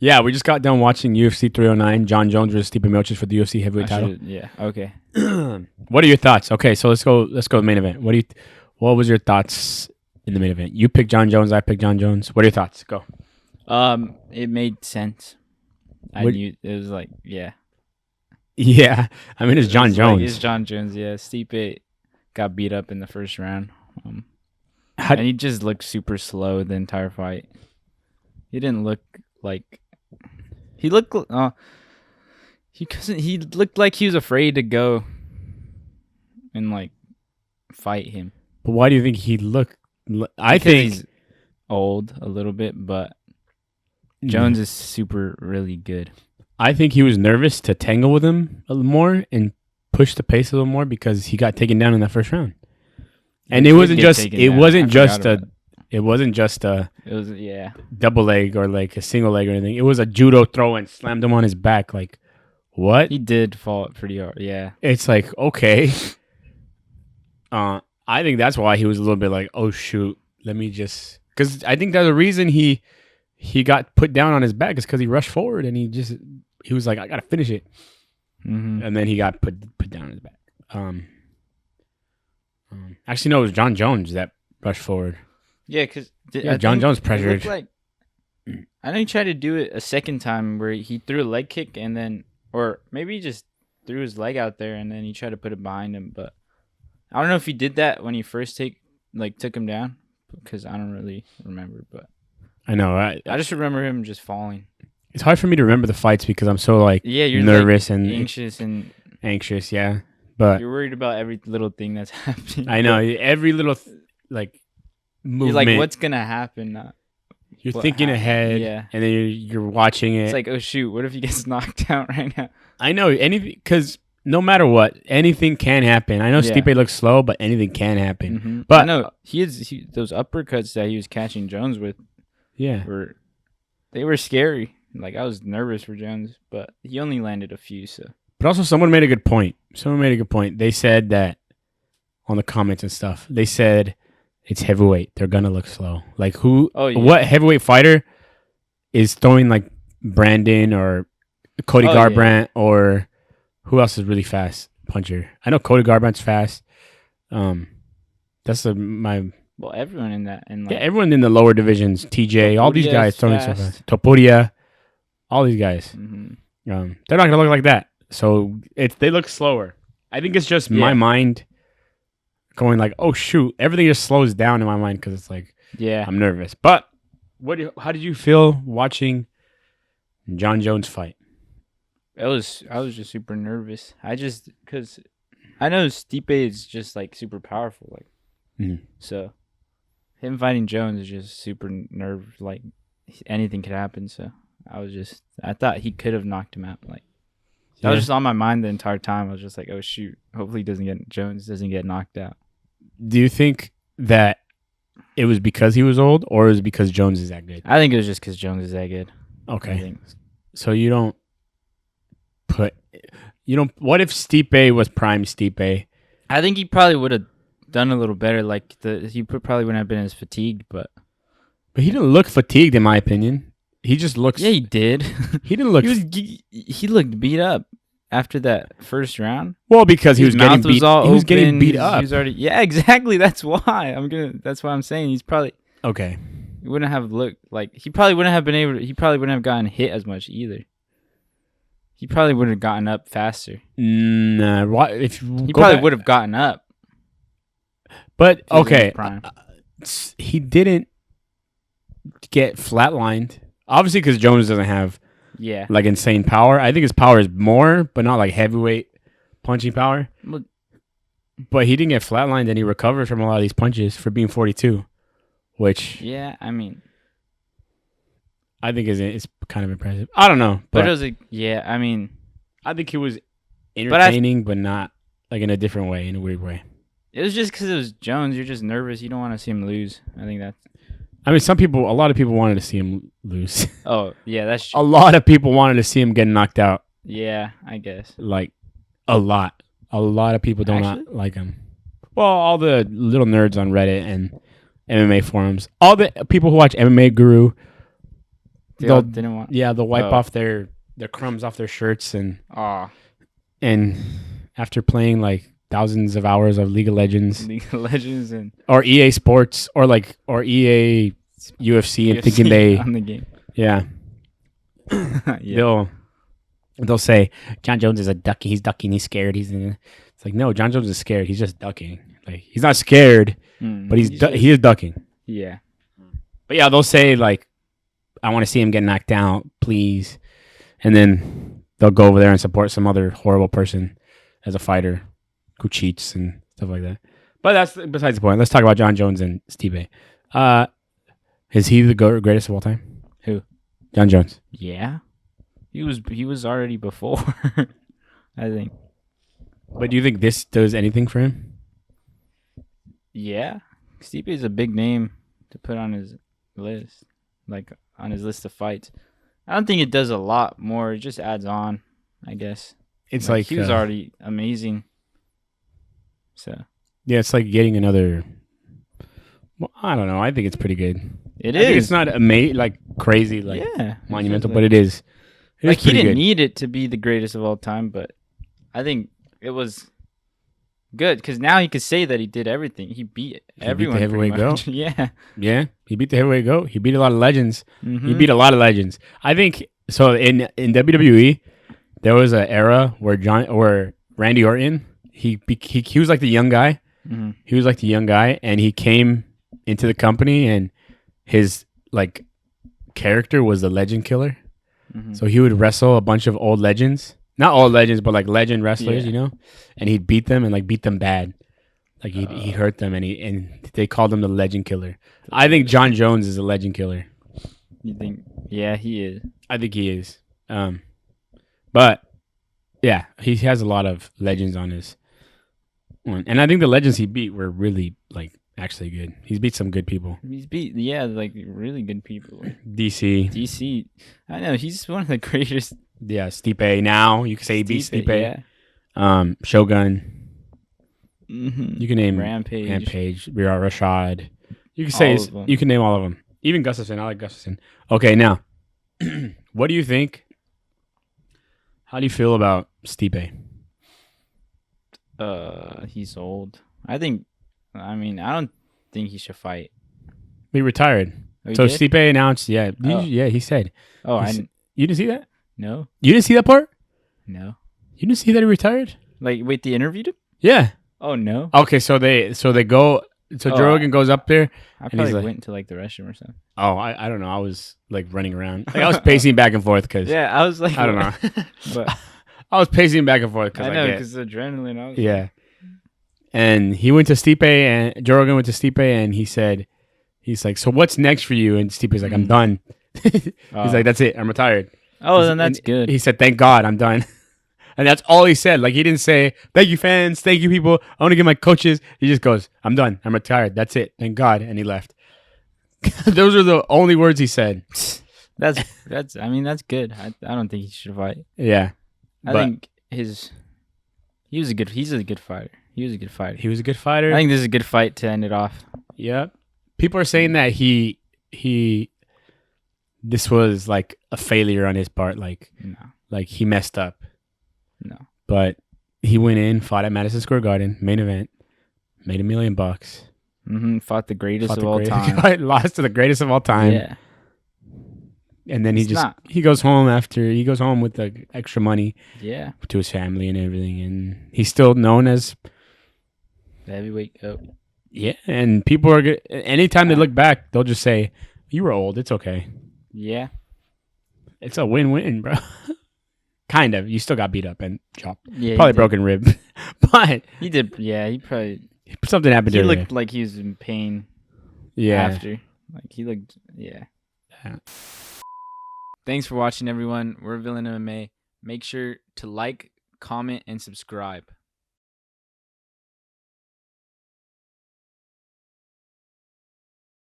Yeah, we just got done watching UFC 309. John Jones versus Stipe Miocic for the UFC heavyweight title. Yeah. Okay. What are your thoughts? Okay, so let's go. Let's go to the main event. What was your thoughts in the main event? You picked John Jones. I picked John Jones. What are your thoughts? Go. It made sense. I What- knew it was like, yeah. Yeah, I mean it's John Jones. It's John Jones. Yeah. Stipe got beat up in the first round. How- And he just looked super slow the entire fight. He didn't look like he looked. He looked like he was afraid to go and like fight him. But why do you think he looked? I Because think he's old a little bit, but Jones is super really good. I think he was nervous to tangle with him a little more and push the pace a little more because he got taken down in that first round. And He it did wasn't get just taken it down. wasn't I just forgot a about it wasn't just a It was yeah. double leg or like a single leg or anything. It was a judo throw and slammed him on his back. Like what? He did fall pretty hard. Yeah. It's like okay. I think that's why he was a little bit like, oh shoot, let me just because I think that the reason he got put down on his back is because he rushed forward and he was like, I gotta finish it, and then he got put down on his back. Actually, no, it was John Jones that rushed forward. Yeah, because John Jones pressured. Like, I know he tried to do it a second time where he threw a leg kick and then, or maybe he just threw his leg out there and then he tried to put it behind him. But I don't know if he did that when he first took him down because I don't really remember. But I know. I just remember him just falling. It's hard for me to remember the fights because I'm so like You're nervous like, and anxious. Yeah, but You're worried about every little thing that's happening. I know every little like movement. You're like, what's gonna happen? You're thinking ahead, and then you're watching it. It's like, oh shoot, what if he gets knocked out right now? I know anything because no matter what, anything can happen. I know Stipe looks slow, but anything can happen. Mm-hmm. But I know those uppercuts that he was catching Jones with. Yeah, they were scary. Like I was nervous for Jones, but he only landed a few. So, but also someone made a good point. They said that on the comments and stuff. They said it's heavyweight. They're gonna look slow. Like who? Oh, yeah. What heavyweight fighter is throwing like Brandon or Cody Garbrandt or who else is really fast puncher? I know Cody Garbrandt's fast. That's everyone in that and everyone in the lower divisions. TJ, all these guys throwing so fast. Topuria, all these guys. Mm-hmm. They're not gonna look like that. So they look slower. I think it's just my mind going like, oh shoot, everything just slows down in my mind because it's like, I'm nervous. But how did you feel watching John Jones fight? I was just super nervous. Because I know Stipe is just like super powerful, like so him fighting Jones is just super like anything could happen. So I thought he could have knocked him out. Like that was just on my mind the entire time. I was just like, oh shoot, hopefully Jones doesn't get knocked out. Do you think that it was because he was old or is it because Jones is that good? I think it was just because Jones is that good. Okay. So what if Stipe was prime Stipe? I think he probably would have done a little better. Like he probably wouldn't have been as fatigued, but he didn't look fatigued in my opinion. He just looks. Yeah, he did. He didn't look. He looked beat up after that first round. Well, because he was getting beat. He was getting beat up. He was already. Yeah, exactly. That's why That's why I'm saying he's probably okay. He wouldn't have looked like he probably wouldn't have been able. He probably wouldn't have gotten hit as much either. He probably would have gotten up faster. Nah, he probably would have gotten up. But okay, he didn't get flatlined. Obviously, because Jones doesn't have like insane power. I think his power is more, but not like heavyweight punching power. But he didn't get flatlined, and he recovered from a lot of these punches for being 42, which I mean, I think is kind of impressive. I don't know, but it was I mean, I think he was entertaining, but not like in a different way, in a weird way. It was just because it was Jones. You're just nervous. You don't want to see him lose. I think that's. I mean, a lot of people wanted to see him lose. Oh, yeah, that's true. A lot of people wanted to see him get knocked out. Yeah, I guess. Like, a lot. A lot of people do not like him. Well, all the little nerds on Reddit and MMA forums. All the people who watch MMA Guru, they'll didn't want. Yeah, they'll wipe off their crumbs off their shirts and after playing like thousands of hours of League of Legends, and or EA Sports or EA UFC and thinking they on the game. Yeah. They'll say John Jones is a ducky. He's ducking. He's scared. It's like, no, John Jones is scared. He's just ducking. Like, he's not scared, but he is ducking. Yeah. But yeah, they'll say like, I want to see him get knocked out, please. And then they'll go over there and support some other horrible person as a fighter who cheats and stuff like that. But that's besides the point. Let's talk about John Jones and Stipe. Is he the greatest of all time? Who? John Jones. Yeah. He was already before, I think. But do you think this does anything for him? Yeah. Stipe is a big name to put on his list, like on his list of fights. I don't think it does a lot more. It just adds on, I guess. It's like he was already amazing. So yeah, it's like getting another. Well, I don't know. I think it's pretty good. It is. It's not like crazy, like monumental, but it is. Like he didn't need it to be the greatest of all time, but I think it was good because now he could say that he did everything. He beat everyone. Beat the heavyweight goat. Yeah. He beat the heavyweight goat. He beat a lot of legends. He beat a lot of legends. I think so. In WWE, there was an era where Randy Orton he was like the young guy. Mm-hmm. He was like the young guy, and he came into the company, and his like character was the legend killer. Mm-hmm. So he would wrestle a bunch of old legends. Not all legends, but like legend wrestlers, you know? And he'd beat them and like beat them bad. Like he'd hurt them and they called him the legend killer. I think John Jones is a legend killer. You think? Yeah, he is. I think he is. But yeah, he has a lot of legends on his one. And I think the legends he beat were really like actually good. He's beat some good people. He's beat like really good people. DC. I know, he's one of the greatest. Yeah, Stipe now. You could say he beat Stipe. Yeah. Shogun. Mm-hmm. You can name Rampage, Rashad. You can say you can name all of them. Even Gustafson. I like Gustafson. Okay, now, what do you think? How do you feel about Stipe? He's old. I don't think he should fight. He retired. Oh, so did? Stipe announced, yeah, he said. Oh, you didn't see that? No. You didn't see that part? No. You didn't see that he retired? Like, wait, they interviewed him? Yeah. Oh no. Okay, so they go. So Joe Rogan goes up there. I probably went to like the restroom or something. Oh, I don't know. I was like running around. Like I was pacing back and forth because. Yeah, I was like. I don't know. But I was pacing back and forth because I know because adrenaline. Yeah. And he went to Stipe, and Joe Rogan went to Stipe, and he's like, so what's next for you? And Stipe's like, I'm done. He's like, that's it. I'm retired. Oh, then that's good. He said, thank God, I'm done. And that's all he said. Like, he didn't say, thank you, fans. Thank you, people. I want to get my coaches. He just goes, I'm done. I'm retired. That's it. Thank God. And he left. Those are the only words he said. That's good. I don't think he should fight. Yeah. I think he's a good fighter. He was a good fighter. He was a good fighter. I think this is a good fight to end it off. Yeah. People are saying that this was like a failure on his part. Like, no. Like he messed up. No. But he went in, fought at Madison Square Garden, main event, made $1 million. Mm-hmm. Fought the greatest of all time. Lost to the greatest of all time. Yeah. And then he goes home with the extra money. Yeah. To his family and everything. And he's still known as the heavyweight goat. Yeah. And people are good. Anytime they look back, they'll just say, you were old. It's okay. Yeah. It's a win-win, bro. Kind of. You still got beat up and chopped. Yeah, probably broken rib. But he did. Yeah, he probably something happened to him. He looked like he was in pain. Yeah. After, like he looked. Yeah. Thanks for watching, everyone. We're Villain MMA. Make sure to like, comment, and subscribe.